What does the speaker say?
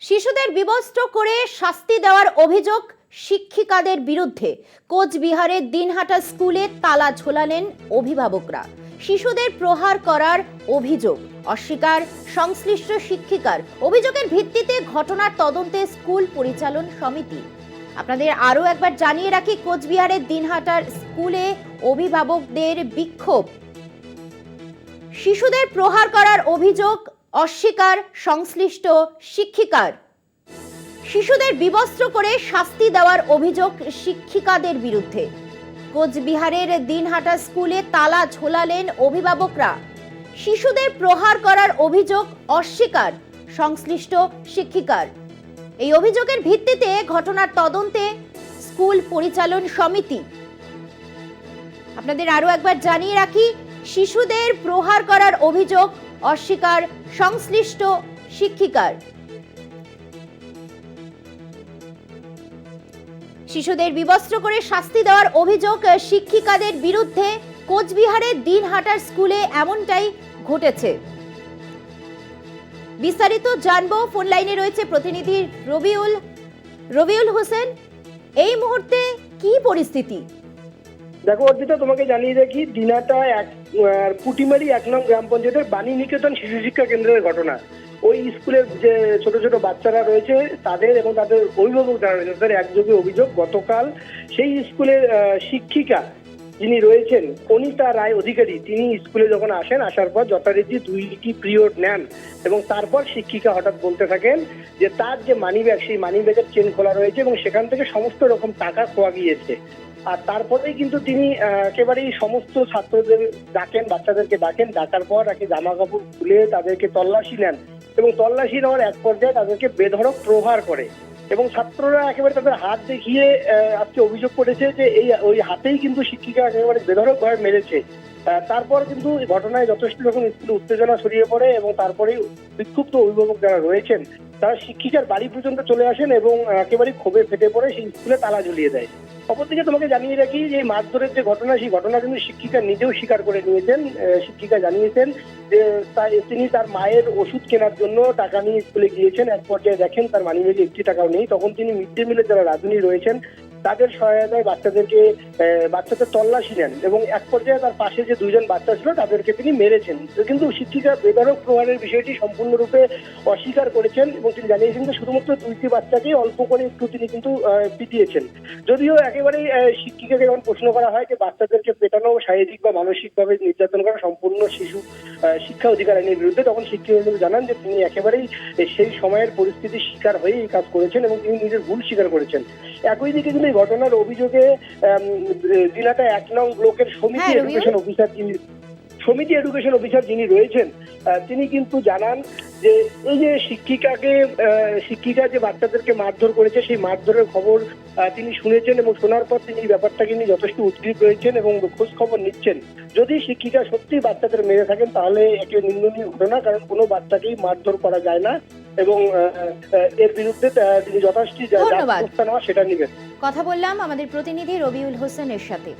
শিশুদের বিবস্ত্র করে শাস্তি দেওয়ার অভিযোগ শিক্ষিকাদের বিরুদ্ধে। কোচবিহারের দিনহাটা স্কুলে তালা ঝোলালেন অভিভাবকরা। শিশুদের প্রহার করার অভিযোগ অস্বীকার সংশ্লিষ্ট শিক্ষিকার। অভিযোগের ভিত্তিতে ঘটনার তদন্তে স্কুল পরিচালন সমিতি। আপনাদের আরও একবার জানিয়ে রাখি, কোচবিহারের দিনহাটার স্কুলে অভিভাবকদের বিক্ষোভ। শিশুদের প্রহার করার অভিযোগ অস্বীকার সংশ্লিষ্ট শিক্ষিকার। শিশুদের বিবস্ত্র করে শাস্তি দেওয়ার অভিযোগ শিক্ষিকাদের বিরুদ্ধে। কোচবিহারের দিনহাটা স্কুলে তালা ঝোলালেন অভিভাবকরা। শিশুদের প্রহার করার অভিযোগ অস্বীকার সংশ্লিষ্ট শিক্ষিকার। এই অভিযোগের ভিত্তিতে ঘটনার তদন্তে স্কুল পরিচালন সমিতি। আপনাদের আরো একবার জানিয়ে রাখি, শিশুদের প্রহার করার অভিযোগ অস্বীকার সংশ্লিষ্ট শিক্ষিকার। শিশুদের বিবস্ত্র করে শাস্তি দেওয়ার অভিযোগ শিক্ষিকাদের বিরুদ্ধে। কোচবিহারের দিনহাটার স্কুলে এমনটাই ঘটেছে। বিস্তারিত জানবো, ফোন লাইনে রয়েছে প্রতিনিধি রবিউল হোসেন। এই মুহূর্তে কি পরিস্থিতি? দেখো অর্পিতা, তোমাকে জানিয়ে রাখি, দিনহাটা পুটিমারি 1 নং গ্রাম পঞ্চায়েতের বাণী নিকেতন শিশু শিক্ষা কেন্দ্রের ঘটনা। ওই স্কুলের যে ছোট ছোট বাচ্চারা রয়েছে তাদের এবং তাদের অভিভাবক যারা রয়েছে তাদের একযোগে অভিযোগ, গতকাল সেই স্কুলের শিক্ষিকা যিনি রয়েছেন অনিতা রায় অধিকারী, তিনি স্কুলে যখন আসার পর যথারীতি 2টি পিরিয়ড নেন এবং তারপর শিক্ষিকা হঠাৎ বলতে থাকেন যে তার যে মানিব্যাগ, সেই মানিব্যাগের চেন খোলা রয়েছে এবং সেখান থেকে সমস্ত রকম টাকা খোয়া গিয়েছে। আর তারপরেই কিন্তু তিনি একেবারেই সমস্ত ছাত্রদের বাচ্চাদেরকে ডাকার পর জামা কাপড় খুলে তাদেরকে তল্লাশি নেন এবং তল্লাশি নেওয়ার এক পর্যায়ে তাদেরকে বেধড়ক প্রহার করে এবং ছাত্ররা একেবারে তাদের হাত দেখিয়ে আজকে অভিযোগ করেছে যে ওই হাতেই কিন্তু শিক্ষিকা একেবারে বেধড়ক ভাবে মেরেছে। তারপর কিন্তু ঘটনায় যথেষ্ট রকম স্কুলে উত্তেজনা ছড়িয়ে পড়ে এবং তারপরেই বিক্ষুব্ধ অভিভাবক যারা রয়েছেন তারা শিক্ষিকার বাড়ি পর্যন্ত চলে আসেন এবং একেবারে ক্ষোভে ফেটে পড়ে সেই স্কুলে তালা ঝুলিয়ে দেয়। অপরদিকে তোমাকে জানিয়ে রাখি যে মারধরের যে ঘটনা, সেই ঘটনা কিন্তু শিক্ষিকা নিজেও স্বীকার করে নিয়েছেন। শিক্ষিকা জানিয়েছেন যে তিনি তার মায়ের ওষুধ কেনার জন্য টাকা নিয়ে স্কুলে গিয়েছেন। এক পর্যায়ে দেখেন তার মানিব্যাগে 1টি টাকাও নেই। তখন তিনি মিড ডে মিলের যারা রাঁধুনি রয়েছেন তাদের সহায়তায় বাচ্চাদের তল্লাশি নেন এবং এক পর্যায়ে তার পাশে যে 2জন বাচ্চা ছিল তাদেরকে তিনি মেরেছেন। কিন্তু শিক্ষিকা বেধড়ক প্রহারের বিষয়টি সম্পূর্ণরূপে অস্বীকার করেছেন এবং তিনি জানিয়েছেন যে শুধুমাত্র 2টি বাচ্চাকে অল্প করে একটু তিনি কিন্তু পিটিয়েছেন। যদিও একেবারেই শিক্ষিকাকে যখন প্রশ্ন করা হয় যে বাচ্চাদেরকে পেটানো শারীরিক বা মানসিকভাবে নির্যাতন করা সম্পূর্ণ শিশু শিক্ষা অধিকার আইনের বিরুদ্ধে, তখন শিক্ষিকা জানান যে তিনি একেবারেই সেই সময়ের পরিস্থিতির শিকার হয়ে এই কাজ করেছেন এবং তিনি নিজের ভুল স্বীকার করেছেন। একই দিকে কিন্তু এই ঘটনার অভিযোগে দিনহাটা 1 নং ব্লকের সমিতি এডুকেশন অফিসার যিনি রয়েছেন তিনি কিন্তু জানান যে এই যে শিক্ষিকা যে বাচ্চাদেরকে মারধর করেছে সেই মারধরের খবর তিনি শুনেছেন এবং শোনার পর তিনি ব্যাপারটাকে নিয়ে যথেষ্ট উদ্গ্রীব রয়েছেন এবং খোঁজ খবর নিচ্ছেন। যদি শিক্ষিকা সত্যি বাচ্চাদের মেরে থাকেন তাহলে একে নিন্দনীয় ঘটনা, কারণ কোনো বাচ্চাকেই মারধর করা যায় না এবং এর বিরুদ্ধে তিনি যথাযথ ব্যবস্থা নেওয়া সেটা নেবেন। কথা বললাম আমাদের প্রতিনিধি রবিউল হোসেনের সাথে।